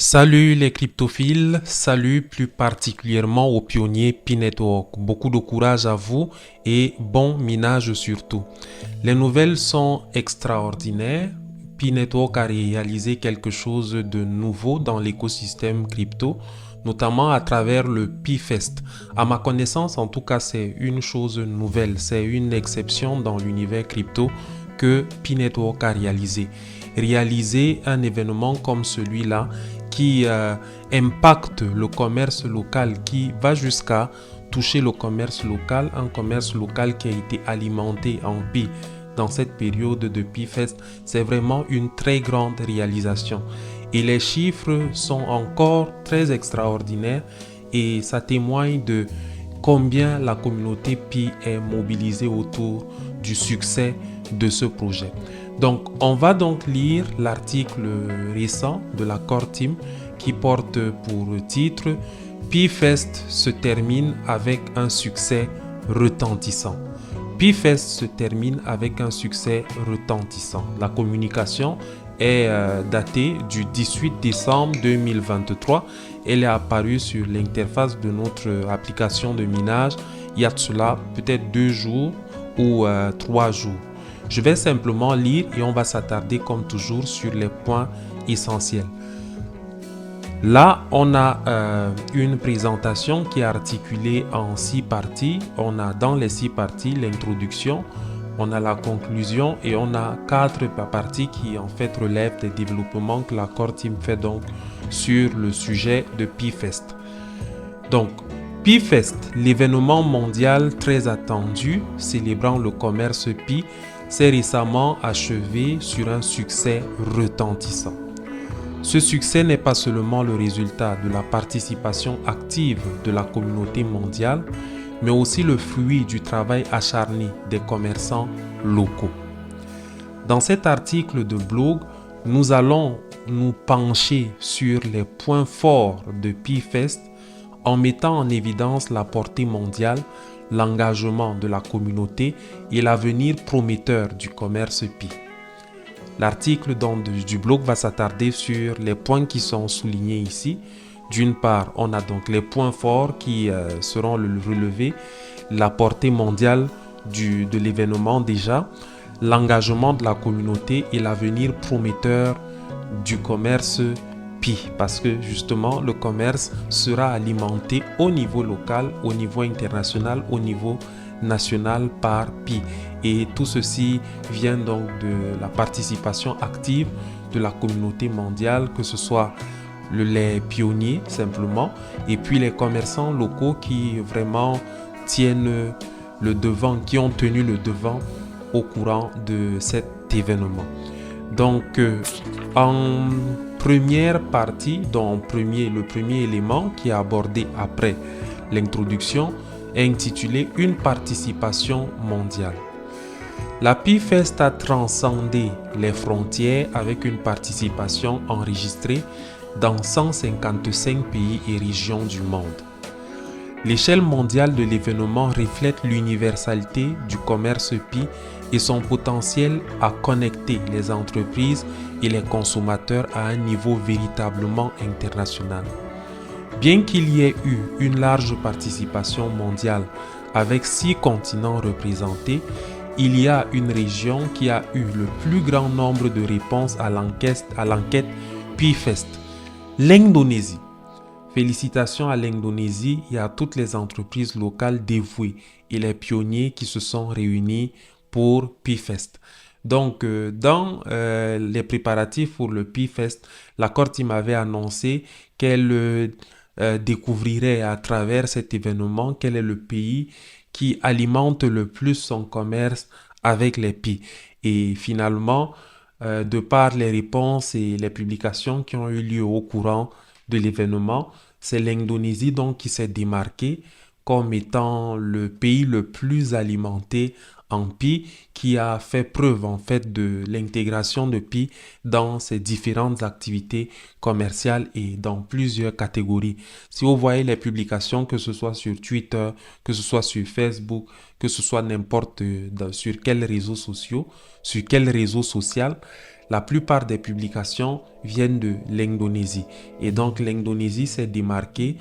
Salut les cryptophiles, salut plus particulièrement aux pionniers P-Network. Beaucoup de courage à vous et bon minage surtout. Les nouvelles sont extraordinaires. P-Network a réalisé quelque chose de nouveau dans l'écosystème crypto, notamment à travers le P-Fest. À ma connaissance, en tout cas, c'est une chose nouvelle, c'est une exception dans l'univers crypto que P-Network a réalisé. Réaliser un événement comme celui-là qui impacte le commerce local, qui va jusqu'à toucher le commerce local, un commerce local qui a été alimenté en paix dans cette période de P-Fest, c'est vraiment une très grande réalisation. Et les chiffres sont encore très extraordinaires et ça témoigne de combien la communauté Pi est mobilisée autour du succès de ce projet. Donc, on va donc lire l'article récent de la Core Team qui porte pour titre P-Fest se termine avec un succès retentissant. P-Fest se termine avec un succès retentissant. La communication est datée du 18 décembre 2023. Elle est apparue sur l'interface de notre application de minage il y a de cela peut-être 2 jours ou 3 jours. Je vais simplement lire et on va s'attarder comme toujours sur les points essentiels. Là, on a une présentation qui est articulée en 6 parties. On a dans les 6 parties l'introduction, on a la conclusion et on a 4 parties qui en fait relèvent des développements que la Core Team fait donc sur le sujet de P-Fest. Donc, P-Fest, l'événement mondial très attendu célébrant le commerce Pi, s'est récemment achevé sur un succès retentissant. Ce succès n'est pas seulement le résultat de la participation active de la communauté mondiale, mais aussi le fruit du travail acharné des commerçants locaux. Dans cet article de blog, nous allons nous pencher sur les points forts de P-Fest en mettant en évidence la portée mondiale, l'engagement de la communauté et l'avenir prometteur du commerce Pi. L'article du blog va s'attarder sur les points qui sont soulignés ici. D'une part, on a donc les points forts qui seront relevés, la portée mondiale de l'événement déjà, l'engagement de la communauté et l'avenir prometteur du commerce Pi, parce que justement le commerce sera alimenté au niveau local, au niveau international, au niveau national par Pi. Et tout ceci vient donc de la participation active de la communauté mondiale, que ce soit les pionniers simplement, et puis les commerçants locaux qui vraiment tiennent le devant, qui ont tenu le devant au courant de cet événement. Donc, en première partie, le premier élément qui est abordé après l'introduction est intitulé « Une participation mondiale ». La P-Fest a transcendé les frontières avec une participation enregistrée dans 155 pays et régions du monde. L'échelle mondiale de l'événement reflète l'universalité du commerce Pi et son potentiel à connecter les entreprises et les consommateurs à un niveau véritablement international. Bien qu'il y ait eu une large participation mondiale avec 6 continents représentés, il y a une région qui a eu le plus grand nombre de réponses à l'enquête P-Fest, l'Indonésie. Félicitations à l'Indonésie et à toutes les entreprises locales dévouées et les pionniers qui se sont réunis pour P-Fest. Donc, dans les préparatifs pour le P-Fest, la Core Team avait annoncé qu'elle découvrirait à travers cet événement quel est le pays qui alimente le plus son commerce avec les Pi. Et finalement, de par les réponses et les publications qui ont eu lieu au courant de l'événement, c'est l'Indonésie donc qui s'est démarquée comme étant le pays le plus alimenté en Pi, qui a fait preuve en fait de l'intégration de Pi dans ses différentes activités commerciales et dans plusieurs catégories. Si vous voyez les publications, que ce soit sur Twitter, que ce soit sur Facebook, que ce soit n'importe sur quel réseau social, La plupart des publications viennent de l'Indonésie. Et donc l'Indonésie s'est démarquée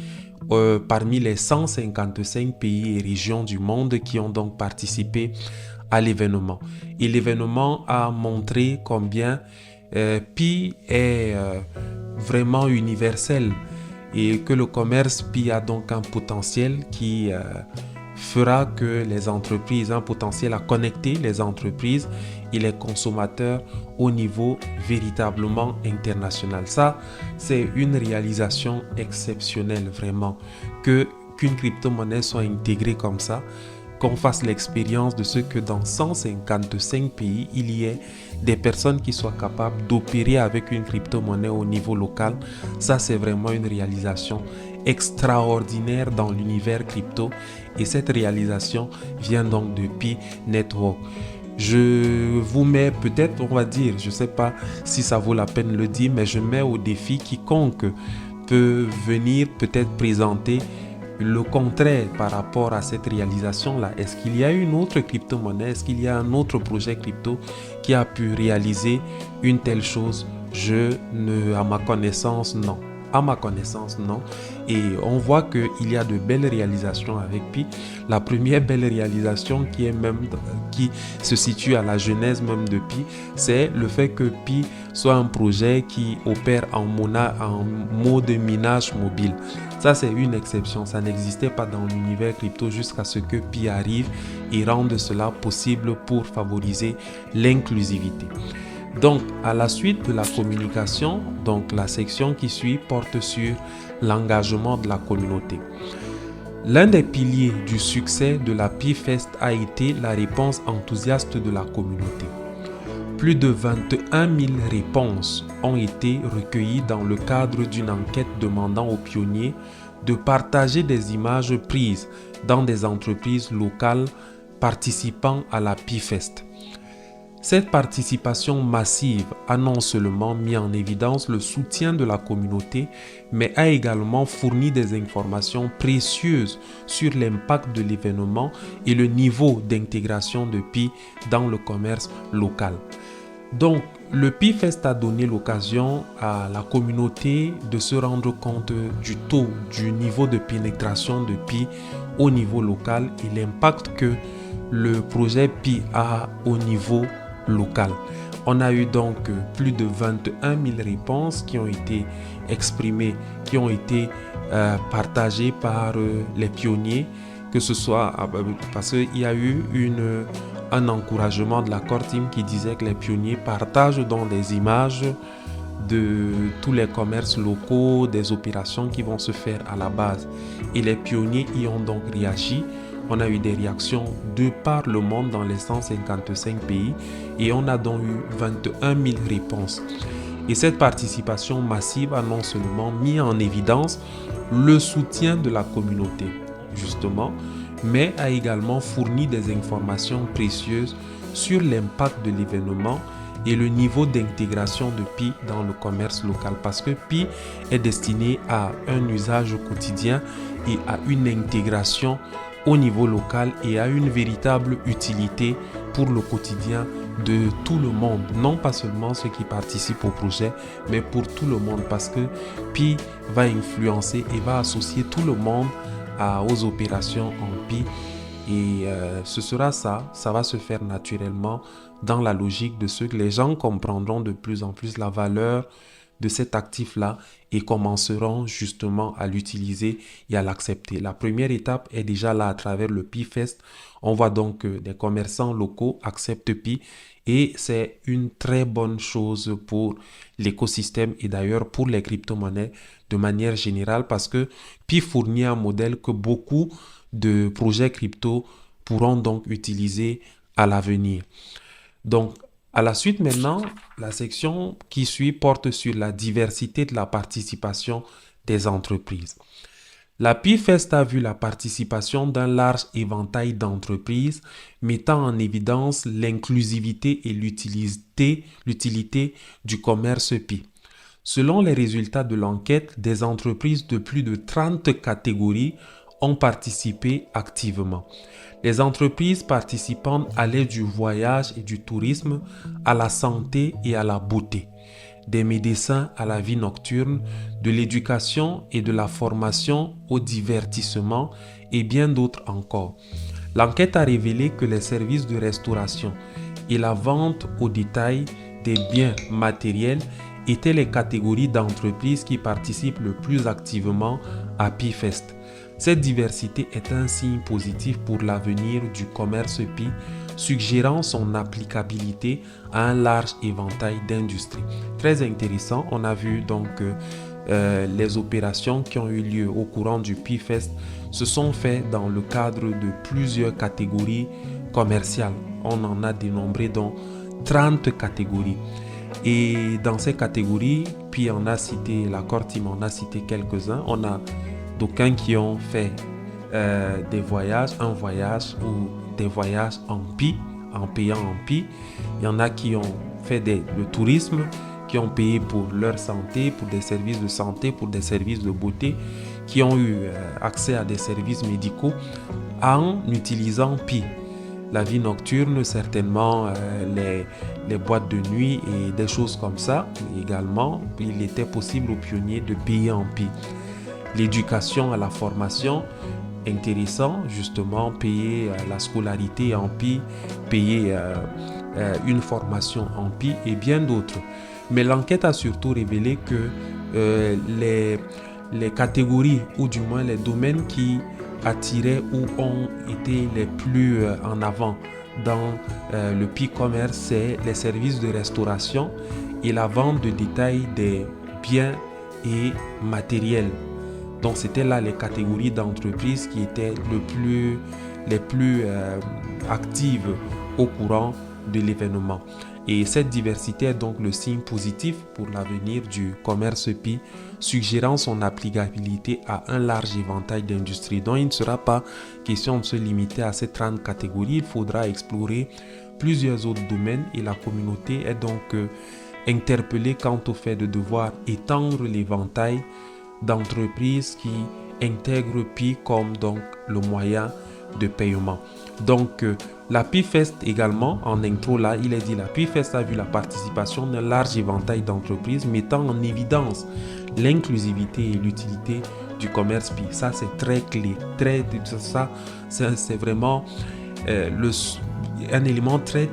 parmi les 155 pays et régions du monde qui ont donc participé à l'événement. Et l'événement a montré combien Pi est vraiment universel et que le commerce Pi a donc un potentiel qui fera que les entreprises, un potentiel à connecter les entreprises et les consommateurs au niveau véritablement international. Ça, c'est une réalisation exceptionnelle vraiment, qu'une crypto-monnaie soit intégrée comme ça, qu'on fasse l'expérience de ce que dans 155 pays, il y ait des personnes qui soient capables d'opérer avec une crypto-monnaie au niveau local. Ça, c'est vraiment une réalisation extraordinaire dans l'univers crypto et cette réalisation vient donc de Pi Network. Je vous mets peut-être, on va dire, je ne sais pas si ça vaut la peine de le dire, mais je mets au défi quiconque peut venir peut-être présenter le contraire par rapport à cette réalisation-là. Est-ce qu'il y a une autre crypto-monnaie? Est-ce qu'il y a un autre projet crypto qui a pu réaliser une telle chose? À ma connaissance, non. À ma connaissance, non. Et on voit qu'il y a de belles réalisations avec Pi. La première belle réalisation qui se situe à la genèse même de Pi, c'est le fait que Pi soit un projet qui opère en mode minage mobile. Ça, c'est une exception. Ça n'existait pas dans l'univers crypto jusqu'à ce que Pi arrive et rende cela possible pour favoriser l'inclusivité. Donc, à la suite de la communication, donc la section qui suit porte sur l'engagement de la communauté. L'un des piliers du succès de la Pi-Fest a été la réponse enthousiaste de la communauté. Plus de 21 000 réponses ont été recueillies dans le cadre d'une enquête demandant aux pionniers de partager des images prises dans des entreprises locales participant à la Pi-Fest. Cette participation massive a non seulement mis en évidence le soutien de la communauté, mais a également fourni des informations précieuses sur l'impact de l'événement et le niveau d'intégration de Pi dans le commerce local. Donc, le Pi-Fest a donné l'occasion à la communauté de se rendre compte du niveau de pénétration de Pi au niveau local et l'impact que le projet Pi a au niveau local. On a eu donc plus de 21 000 réponses qui ont été exprimées, qui ont été partagées par les pionniers, que ce soit parce qu'il y a eu un encouragement de la Core Team qui disait que les pionniers partagent donc des images de tous les commerces locaux, des opérations qui vont se faire à la base. Et les pionniers y ont donc réagi. On a eu des réactions de par le monde dans les 155 pays et on a donc eu 21 000 réponses. Et cette participation massive a non seulement mis en évidence le soutien de la communauté, justement, mais a également fourni des informations précieuses sur l'impact de l'événement et le niveau d'intégration de Pi dans le commerce local. Parce que Pi est destiné à un usage quotidien et à une intégration au niveau local et a une véritable utilité pour le quotidien de tout le monde, non pas seulement ceux qui participent au projet, mais pour tout le monde, parce que Pi va influencer et va associer tout le monde aux opérations en Pi et ce sera ça va se faire naturellement dans la logique de ce que les gens comprendront de plus en plus la valeur de cet actif-là et commenceront justement à l'utiliser et à l'accepter. La première étape est déjà là à travers le Pi-Fest. On voit donc que des commerçants locaux acceptent Pi et c'est une très bonne chose pour l'écosystème et d'ailleurs pour les crypto-monnaies de manière générale parce que Pi fournit un modèle que beaucoup de projets crypto pourront donc utiliser à l'avenir. Donc, à la suite maintenant, la section qui suit porte sur la diversité de la participation des entreprises. La Pi-Fest a vu la participation d'un large éventail d'entreprises mettant en évidence l'inclusivité et l'utilité du commerce Pi. Selon les résultats de l'enquête, des entreprises de plus de 30 catégories ont participé activement. Les entreprises participantes allaient du voyage et du tourisme à la santé et à la beauté, des médecins à la vie nocturne, de l'éducation et de la formation au divertissement et bien d'autres encore. L'enquête a révélé que les services de restauration et la vente au détail des biens matériels étaient les catégories d'entreprises qui participent le plus activement à PIFest. Cette diversité est un signe positif pour l'avenir du commerce PI, suggérant son applicabilité à un large éventail d'industries. Très intéressant, on a vu donc les opérations qui ont eu lieu au courant du PIFest se sont faites dans le cadre de plusieurs catégories commerciales. On en a dénombré donc 30 catégories. Et dans ces catégories, puis on a cité, la Cortim en a cité quelques-uns. On a d'aucuns qui ont fait des voyages, un voyage ou des voyages en PI, en payant en PI. Il y en a qui ont fait le tourisme, qui ont payé pour leur santé, pour des services de santé, pour des services de beauté, qui ont eu accès à des services médicaux en utilisant PI. La vie nocturne, certainement, les boîtes de nuit et des choses comme ça. Également, il était possible aux pionniers de payer en PI. L'éducation à la formation, intéressant, justement, payer la scolarité en PI, payer une formation en PI et bien d'autres. Mais l'enquête a surtout révélé que les catégories, ou du moins les domaines qui attiraient ou ont été les plus en avant dans le PI commerce, c'est les services de restauration et la vente de détail des biens et matériels. Donc c'était là les catégories d'entreprises qui étaient les plus actives au courant de l'événement. Et cette diversité est donc le signe positif pour l'avenir du commerce PI, suggérant son applicabilité à un large éventail d'industries. Donc il ne sera pas question de se limiter à ces 30 catégories, il faudra explorer plusieurs autres domaines et la communauté est donc interpellée quant au fait de devoir étendre l'éventail d'entreprises qui intègrent PI comme donc le moyen de paiement. Donc la PIFest également, en intro là, il est dit la PIFest a vu la participation d'un large éventail d'entreprises mettant en évidence l'inclusivité et l'utilité du commerce PI. Ça c'est très clé, c'est vraiment un élément très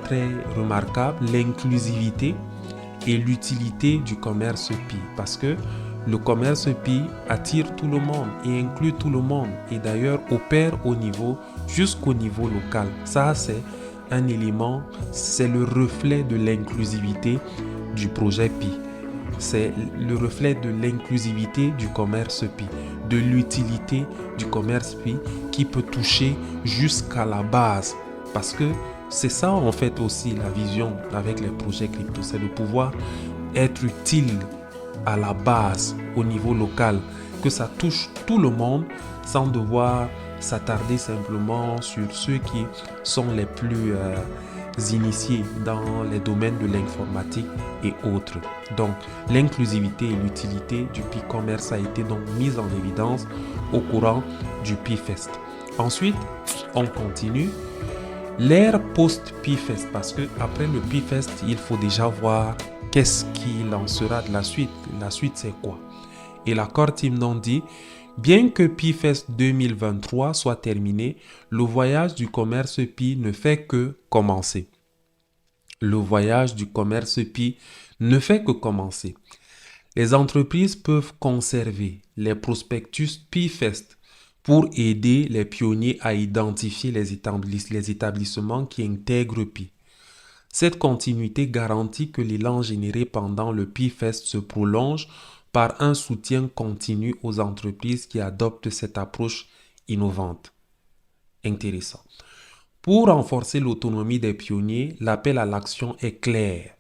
remarquable, l'inclusivité et l'utilité du commerce PI, parce que le commerce PI attire tout le monde et inclut tout le monde et d'ailleurs opère jusqu'au niveau local. Ça, c'est un élément, c'est le reflet de l'inclusivité du projet PI. C'est le reflet de l'inclusivité du commerce PI, de l'utilité du commerce PI qui peut toucher jusqu'à la base. Parce que c'est ça en fait aussi la vision avec les projets crypto, c'est de pouvoir être utile à la base, au niveau local, que ça touche tout le monde sans devoir s'attarder simplement sur ceux qui sont les plus initiés dans les domaines de l'informatique et autres. Donc, l'inclusivité et l'utilité du PI Commerce a été donc mise en évidence au courant du PIFest. Ensuite, on continue l'ère post-PIFest, parce que après le PIFest, il faut déjà voir qu'est-ce qu'il en sera de la suite. La suite, c'est quoi? Et la Cortim dit, bien que PIFest 2023 soit terminé, le voyage du commerce PI ne fait que commencer. Le voyage du commerce PI ne fait que commencer. Les entreprises peuvent conserver les prospectus PIFest pour aider les pionniers à identifier les établissements qui intègrent PI. Cette continuité garantit que l'élan généré pendant le PIFest se prolonge par un soutien continu aux entreprises qui adoptent cette approche innovante. Intéressant. Pour renforcer l'autonomie des pionniers, l'appel à l'action est clair.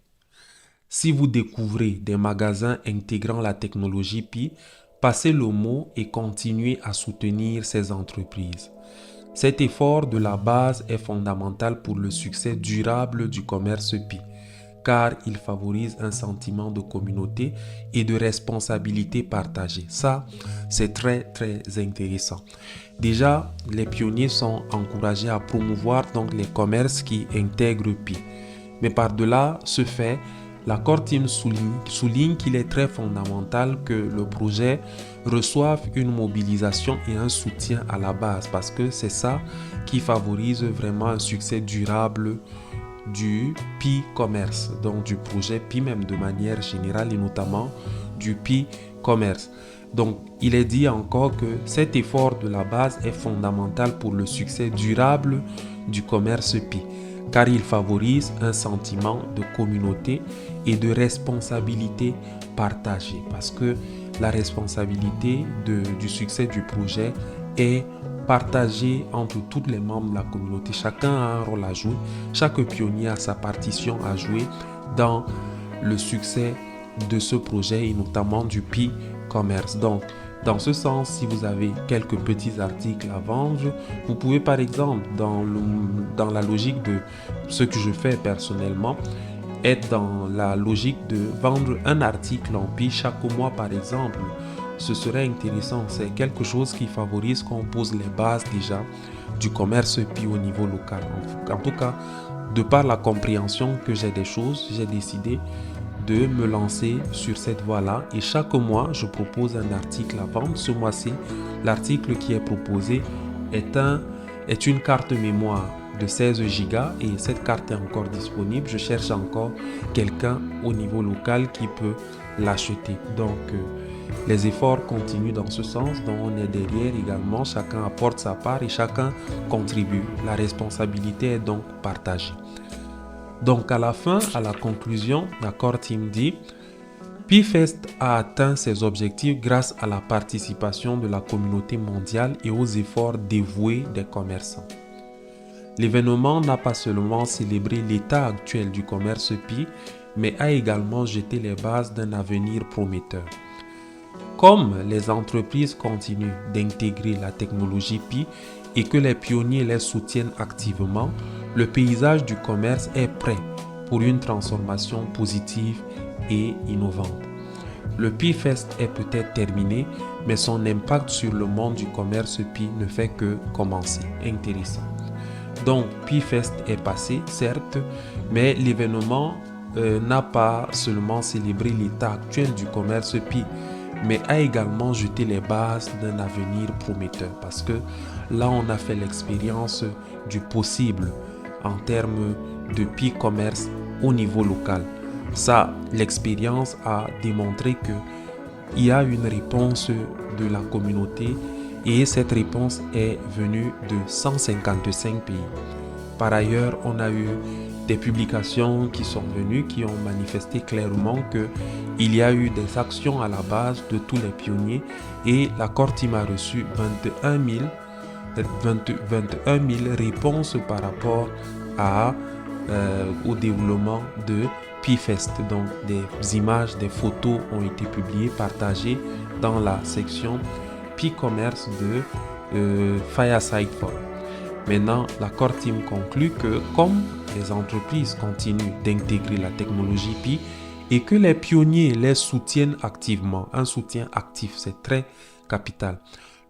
Si vous découvrez des magasins intégrant la technologie PI, passez le mot et continuez à soutenir ces entreprises. Cet effort de la base est fondamental pour le succès durable du commerce PI. car il favorise un sentiment de communauté et de responsabilité partagée. Ça, c'est très, très intéressant. Déjà, les pionniers sont encouragés à promouvoir donc les commerces qui intègrent Pi. Mais par-delà ce fait, la Core Team souligne qu'il est très fondamental que le projet reçoive une mobilisation et un soutien à la base, parce que c'est ça qui favorise vraiment un succès durable du Pi Commerce, donc du projet Pi même de manière générale et notamment du Pi Commerce. Donc, il est dit encore que cet effort de la base est fondamental pour le succès durable du commerce Pi, car il favorise un sentiment de communauté et de responsabilité partagée, parce que la responsabilité du succès du projet est partagée entre tous les membres de la communauté. Chacun a un rôle à jouer, chaque pionnier a sa partition à jouer dans le succès de ce projet et notamment du Pi Commerce. Donc, dans ce sens, si vous avez quelques petits articles à vendre, vous pouvez par exemple, dans la logique de ce que je fais personnellement, être dans la logique de vendre un article en Pi chaque mois par exemple. Ce serait intéressant, c'est quelque chose qui favorise qu'on pose les bases déjà du commerce Pi au niveau local. En tout cas, de par la compréhension que j'ai des choses, j'ai décidé de me lancer sur cette voie-là et chaque mois, je propose un article à vendre. Ce mois-ci, l'article qui est proposé est une carte mémoire de 16 gigas et cette carte est encore disponible. Je cherche encore quelqu'un au niveau local qui peut l'acheter. Donc, les efforts continuent dans ce sens, donc on est derrière également, chacun apporte sa part et chacun contribue. La responsabilité est donc partagée. Donc à la fin, à la conclusion, la Core Team dit PiFest a atteint ses objectifs grâce à la participation de la communauté mondiale et aux efforts dévoués des commerçants. L'événement n'a pas seulement célébré l'état actuel du commerce Pi, mais a également jeté les bases d'un avenir prometteur. Comme les entreprises continuent d'intégrer la technologie Pi et que les pionniers les soutiennent activement, le paysage du commerce est prêt pour une transformation positive et innovante. Le PiFest est peut-être terminé, mais son impact sur le monde du commerce Pi ne fait que commencer. Intéressant. Donc, PiFest est passé, certes, mais l'événement n'a pas seulement célébré l'état actuel du commerce Pi, mais a également jeté les bases d'un avenir prometteur. Parce que là, on a fait l'expérience du possible en termes de Pi Commerce au niveau local. Ça, l'expérience a démontré qu'il y a une réponse de la communauté et cette réponse est venue de 155 pays. Par ailleurs, on a eu des publications qui sont venues, qui ont manifesté clairement qu'il y a eu des actions à la base de tous les pionniers et la Core Team a reçu 21 000 réponses par rapport au déroulement de PiFest. Donc des images, des photos ont été publiées, partagées dans la section Pi Commerce de Fireside Forum. Maintenant, la Core Team conclut que comme les entreprises continuent d'intégrer la technologie Pi et que les pionniers les soutiennent activement, un soutien actif, c'est très capital.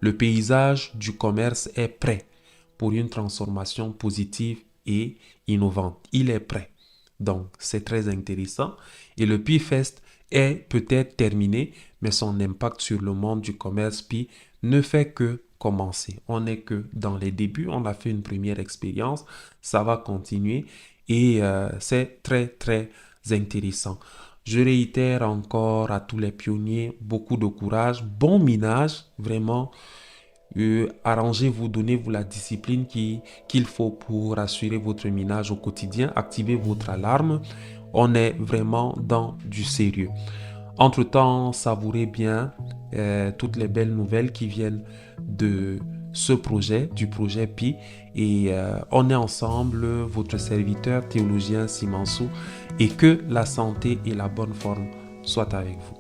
Le paysage du commerce est prêt pour une transformation positive et innovante. Il est prêt. Donc, c'est très intéressant. Et le PiFest est peut-être terminé, mais son impact sur le monde du commerce Pi ne fait que commencer. On n'est que dans les débuts. On a fait une première expérience. Ça va continuer et c'est très, très intéressant. Je réitère encore à tous les pionniers, beaucoup de courage, bon minage, vraiment. Arrangez-vous, donnez-vous la discipline qu'il faut pour assurer votre minage au quotidien. Activez votre alarme. On est vraiment dans du sérieux. Entre-temps, savourez bien toutes les belles nouvelles qui viennent de ce projet, du projet Pi. Et on est ensemble, votre serviteur théologien Simansou, et que la santé et la bonne forme soient avec vous.